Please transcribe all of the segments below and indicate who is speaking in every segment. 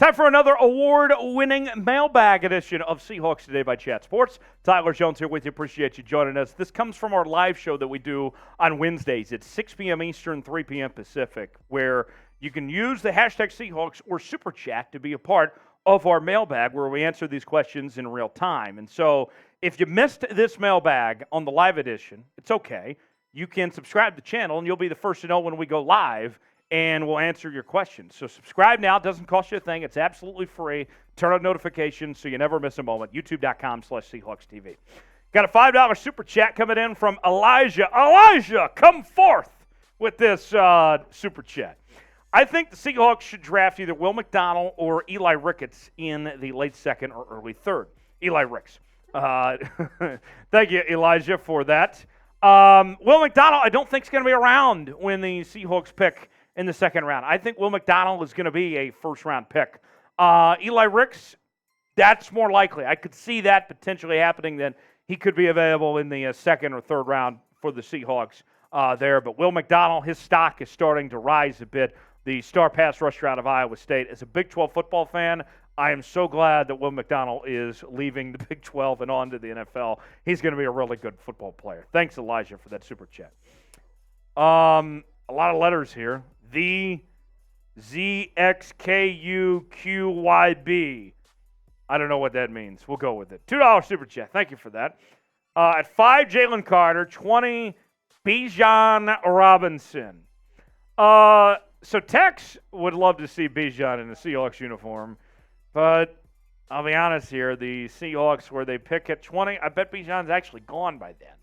Speaker 1: Time for another award-winning mailbag edition of Seahawks Today by Chat Sports. Tyler Jones here with you. Appreciate you joining us. This comes from our live show that we do on Wednesdays at 6 p.m. Eastern, 3 p.m. Pacific, where you can use the hashtag Seahawks or Super Chat to be a part of our mailbag where we answer these questions in real time. And so if you missed this mailbag on the live edition, it's okay. You can subscribe to the channel, and you'll be the first to know when we go live, and we'll answer your questions. So subscribe now. It doesn't cost you a thing. It's absolutely free. Turn on notifications so you never miss a moment. YouTube.com/SeahawksTV. Got a $5 Super Chat coming in from Elijah. Elijah, come forth with this Super Chat. I think the Seahawks should draft either Will McDonald or Eli Ricks in the late second or early third. Eli Ricks. Thank you, Elijah, for that. Will McDonald, I don't think is going to be around when the Seahawks pick in the second round. I think Will McDonald is going to be a first-round pick. Eli Ricks, that's more likely. I could see that potentially happening, that he could be available in the second or third round for the Seahawks there. But Will McDonald, his stock is starting to rise a bit. The star pass rusher out of Iowa State. As a Big 12 football fan, I am so glad that Will McDonald is leaving the Big 12 and on to the NFL. He's going to be a really good football player. Thanks, Elijah, for that Super Chat. A lot of letters here. The ZXKUQYB. I don't know what that means. We'll go with it. $2 Super Chat. Thank you for that. At 5, Jalen Carter. 20, Bijan Robinson. So Tex would love to see Bijan in the Seahawks uniform, but I'll be honest here, the Seahawks, where they pick at 20, I bet Bijan's actually gone by then.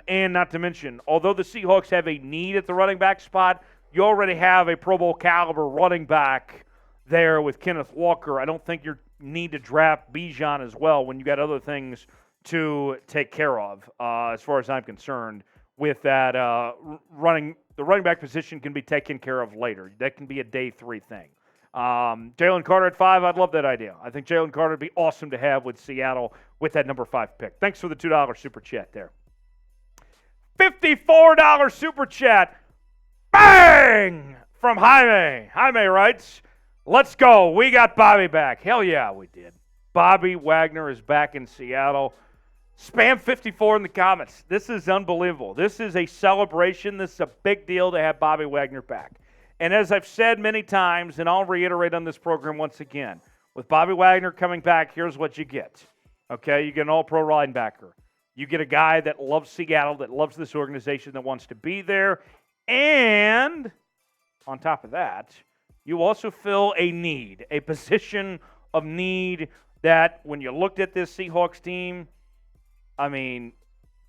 Speaker 1: And not to mention, although the Seahawks have a need at the running back spot, you already have a Pro Bowl caliber running back there with Kenneth Walker. I don't think you need to draft Bijan as well when you got other things to take care of, as far as I'm concerned, with that running. The running back position can be taken care of later. That can be a day 3 thing. Jalen Carter at 5, I'd love that idea. I think Jalen Carter would be awesome to have with Seattle with that number 5 pick. Thanks for the $2 Super Chat there. $54 Super Chat. Bang! From Jaime. Jaime writes, let's go. We got Bobby back. Hell yeah, we did. Bobby Wagner is back in Seattle. Spam 54 in the comments. This is unbelievable. This is a celebration. This is a big deal to have Bobby Wagner back. And as I've said many times, and I'll reiterate on this program once again, with Bobby Wagner coming back, here's what you get. Okay, you get an all-pro linebacker. You get a guy that loves Seattle, that loves this organization, that wants to be there. And on top of that, you also fill a need, a position of need that when you looked at this Seahawks team, I mean,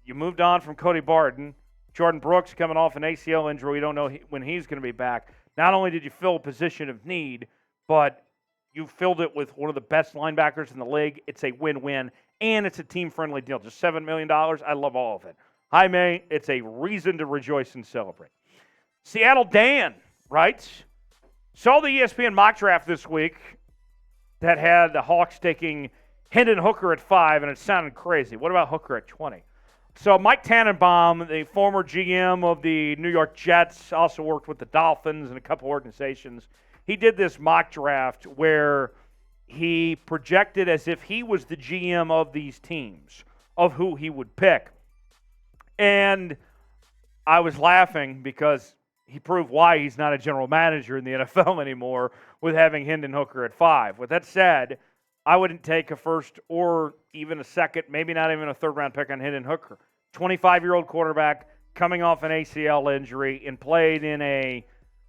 Speaker 1: you moved on from Cody Barton. Jordan Brooks coming off an ACL injury. We don't know when he's going to be back. Not only did you fill a position of need, but you filled it with one of the best linebackers in the league. It's a win-win, and it's a team-friendly deal. Just $7 million. I love all of it. Jaime, it's a reason to rejoice and celebrate. Seattle Dan writes, saw the ESPN mock draft this week that had the Hawks taking Hendon Hooker at 5, and it sounded crazy. What about Hooker at 20? So Mike Tannenbaum, the former GM of the New York Jets, also worked with the Dolphins and a couple organizations. He did this mock draft where he projected as if he was the GM of these teams, of who he would pick. And I was laughing because he proved why he's not a general manager in the NFL anymore with having Hendon Hooker at 5. With that said, I wouldn't take a first or even a second, maybe not even a third-round pick on Hendon Hooker. 25-year-old quarterback coming off an ACL injury and played in a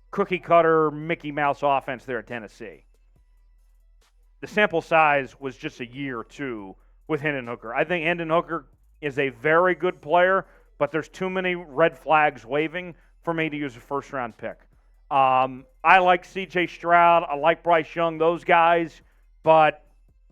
Speaker 1: cookie-cutter Mickey Mouse offense there at Tennessee. The sample size was just a year or two with Hendon Hooker. I think Hendon Hooker is a very good player, but there's too many red flags waving for me to use a first-round pick. I like C.J. Stroud. I like Bryce Young, those guys, but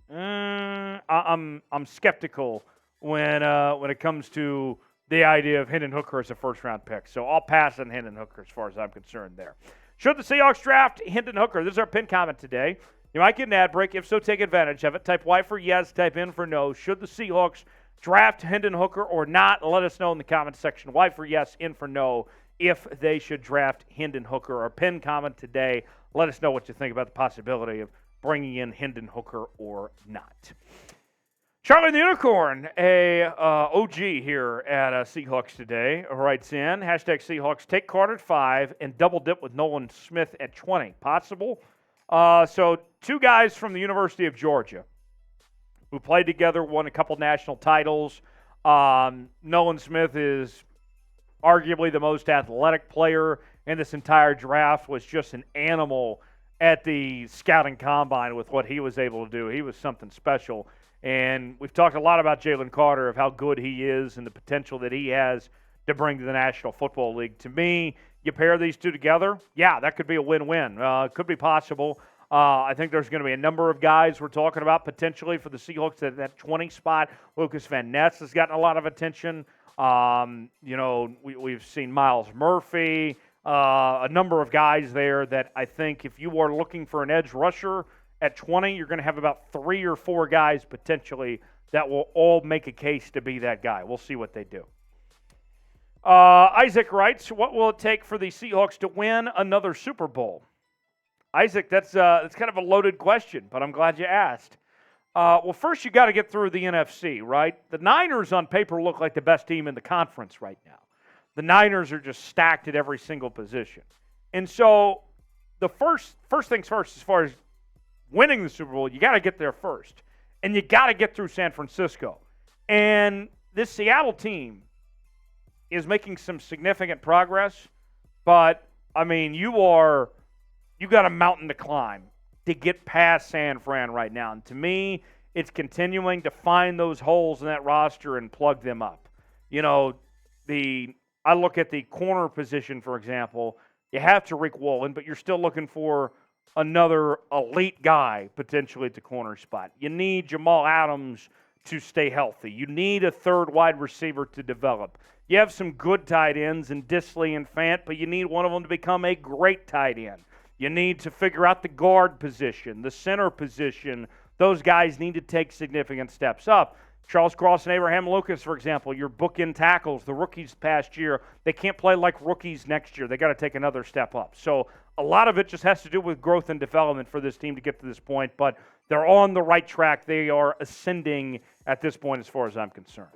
Speaker 1: I'm skeptical when it comes to the idea of Hendon Hooker as a first-round pick. So I'll pass on Hendon Hooker as far as I'm concerned there. Should the Seahawks draft Hendon Hooker? This is our pinned comment today. You might get an ad break. If so, take advantage of it. Type Y for yes, type N for no. Should the Seahawks draft Hendon Hooker or not? Let us know in the comments section. Y for yes, N for no, if they should draft Hendon Hooker. Our pinned comment today, let us know what you think about the possibility of bringing in Hendon Hooker or not. Charlie the Unicorn, a OG here at Seahawks Today, writes in, hashtag Seahawks, take Carter at 5 and double dip with Nolan Smith at 20. Possible? So two guys from the University of Georgia who played together, won a couple national titles. Nolan Smith is arguably the most athletic player in this entire draft, was just an animal at the scouting combine with what he was able to do. He was something special. And we've talked a lot about Jalen Carter, of how good he is and the potential that he has to bring to the National Football League. To me, you pair these two together, yeah, that could be a win-win. It could be possible. I think there's going to be a number of guys we're talking about potentially for the Seahawks at that 20 spot. Lucas Van Ness has gotten a lot of attention. We've seen Miles Murphy, a number of guys there that I think if you are looking for an edge rusher at 20, you're going to have about 3 or 4 guys potentially that will all make a case to be that guy. We'll see what they do. Isaac writes, what will it take for the Seahawks to win another Super Bowl? Isaac, that's kind of a loaded question, but I'm glad you asked. Well, first you got to get through the NFC, right? The Niners on paper look like the best team in the conference right now. The Niners are just stacked at every single position. And so the first things first, as far as winning the Super Bowl, you got to get there first. And you got to get through San Francisco. And this Seattle team is making some significant progress, but, I mean, you got a mountain to climb to get past San Fran right now. And to me, it's continuing to find those holes in that roster and plug them up. I look at the corner position, for example. You have Tariq Woolen, but you're still looking for another elite guy potentially at the corner spot. You need Jamal Adams to stay healthy. You need a third wide receiver to develop. You have some good tight ends in Disley and Fant, but you need one of them to become a great tight end. You need to figure out the guard position, the center position. Those guys need to take significant steps up. Charles Cross and Abraham Lucas, for example, your bookend tackles, the rookies past year, they can't play like rookies next year. They got to take another step up. So a lot of it just has to do with growth and development for this team to get to this point, but they're on the right track. They are ascending at this point as far as I'm concerned.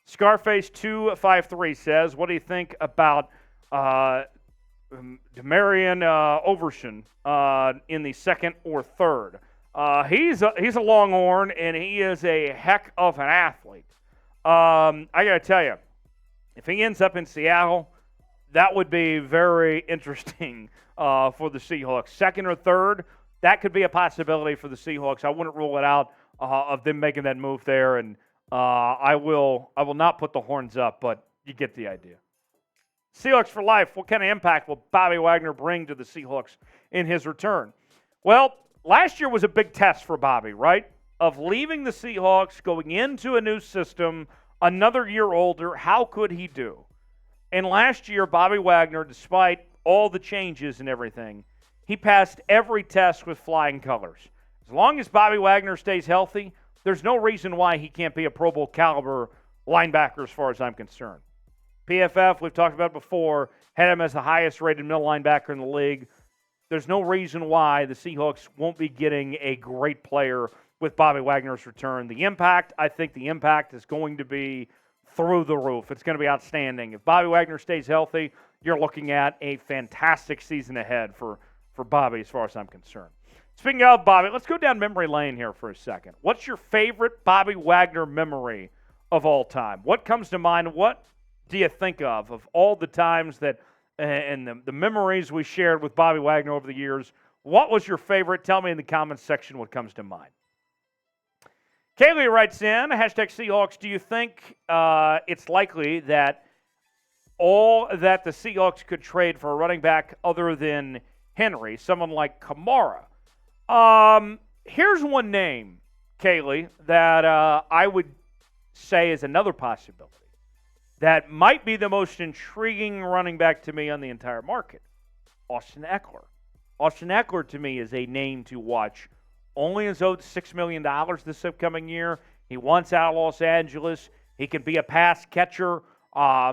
Speaker 1: Scarface253 says, what do you think about Demarion Overshown in the second or third? He's a Longhorn, and he is a heck of an athlete. I got to tell you, if he ends up in Seattle, that would be very interesting for the Seahawks. Second or third, that could be a possibility for the Seahawks. I wouldn't rule it out of them making that move there, and I will not put the horns up, but you get the idea. Seahawks for life. What kind of impact will Bobby Wagner bring to the Seahawks in his return? Well, last year was a big test for Bobby, right? Of leaving the Seahawks, going into a new system, another year older. How could he do? And last year, Bobby Wagner, despite all the changes and everything, he passed every test with flying colors. As long as Bobby Wagner stays healthy, there's no reason why he can't be a Pro Bowl caliber linebacker as far as I'm concerned. PFF, we've talked about before, had him as the highest rated middle linebacker in the league. There's no reason why the Seahawks won't be getting a great player with Bobby Wagner's return. I think the impact is going to be through the roof. It's going to be outstanding. If Bobby Wagner stays healthy, you're looking at a fantastic season ahead for Bobby as far as I'm concerned. Speaking of Bobby, let's go down memory lane here for a second. What's your favorite Bobby Wagner memory of all time? What comes to mind? What do you think of all the times that and the memories we shared with Bobby Wagner over the years? What was your favorite? Tell me in the comments section what comes to mind. Kaylee writes in, hashtag Seahawks, do you think it's likely that all that the Seahawks could trade for a running back other than Henry, someone like Kamara? Here's one name, Kaylee, that I would say is another possibility that might be the most intriguing running back to me on the entire market. Austin Eckler. Austin Eckler, to me, is a name to watch. Only is owed $6 million this upcoming year. He wants out of Los Angeles. He can be a pass catcher.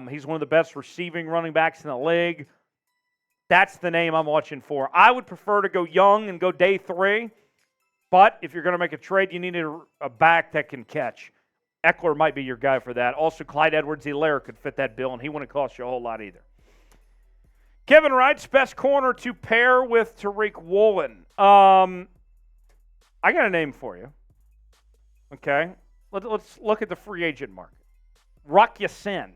Speaker 1: He's one of the best receiving running backs in the league. That's the name I'm watching for. I would prefer to go young and go day 3. But if you're going to make a trade, you need a back that can catch. Eckler might be your guy for that. Also, Clyde Edwards-Helaire could fit that bill, and he wouldn't cost you a whole lot either. Kevin writes, best corner to pair with Tariq Woolen. I got a name for you. Okay? Let's look at the free agent market. Rock Ya-Sin,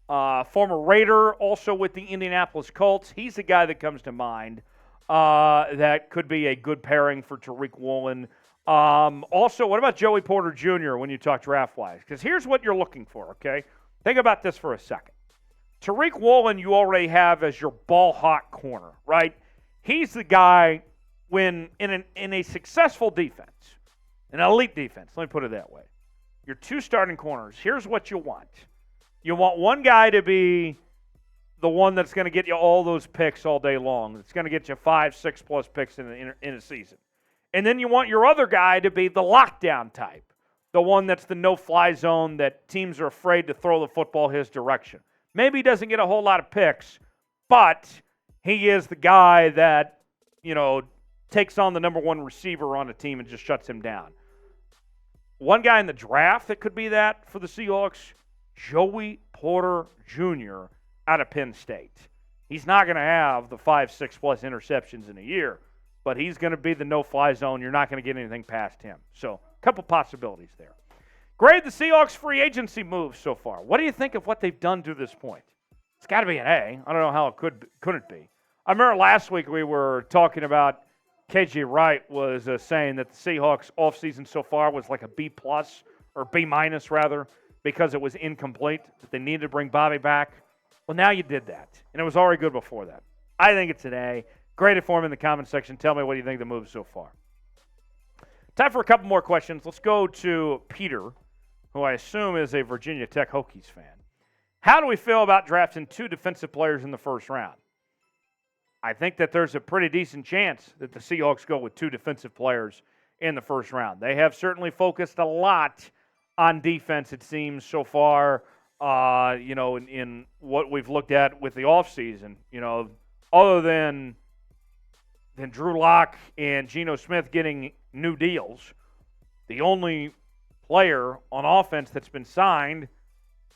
Speaker 1: former Raider, also with the Indianapolis Colts. He's the guy that comes to mind that could be a good pairing for Tariq Woolen. Also, what about Joey Porter Jr. when you talk draft-wise? Because here's what you're looking for, okay? Think about this for a second. Tariq Woolen you already have as your ball-hawk corner, right? He's the guy when in a successful defense, an elite defense, let me put it that way, your 2 starting corners, here's what you want. You want one guy to be the one that's going to get you all those picks all day long. It's going to get you 5, 6+ picks in a season. And then you want your other guy to be the lockdown type, the one that's the no-fly zone that teams are afraid to throw the football his direction. Maybe he doesn't get a whole lot of picks, but he is the guy that, takes on the number 1 receiver on a team and just shuts him down. One guy in the draft that could be that for the Seahawks, Joey Porter Jr. out of Penn State. He's not going to have the 5, 6+ interceptions in a year, but he's going to be the no-fly zone. You're not going to get anything past him. So, a couple possibilities there. Grade the Seahawks free agency moves so far. What do you think of what they've done to this point? It's got to be an A. I don't know how it couldn't be. I remember last week we were talking about KJ Wright was saying that the Seahawks offseason so far was like a B+ or B- rather because it was incomplete, that they needed to bring Bobby back. Well, now you did that, and it was already good before that. I think it's an A. Grade it for me in the comment section. Tell me what you think of the moves so far. Time for a couple more questions. Let's go to Peter, who I assume is a Virginia Tech Hokies fan. How do we feel about drafting 2 defensive players in the first round? I think that there's a pretty decent chance that the Seahawks go with 2 defensive players in the first round. They have certainly focused a lot on defense, it seems, so far, in what we've looked at with the offseason. Other than Drew Lock and Geno Smith getting new deals, the only player on offense that's been signed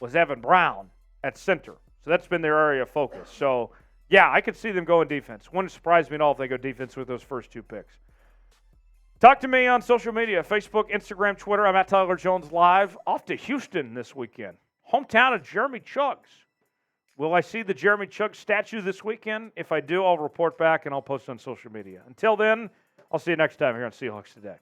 Speaker 1: was Evan Brown at center. So that's been their area of focus. So, yeah, I could see them going defense. Wouldn't surprise me at all if they go defense with those first 2 picks. Talk to me on social media, Facebook, Instagram, Twitter. I'm at Tyler Jones Live. Off to Houston this weekend. Hometown of Jeremy Chuggs. Will I see the Jeremy Chuggs statue this weekend? If I do, I'll report back and I'll post on social media. Until then, I'll see you next time here on Seahawks Today.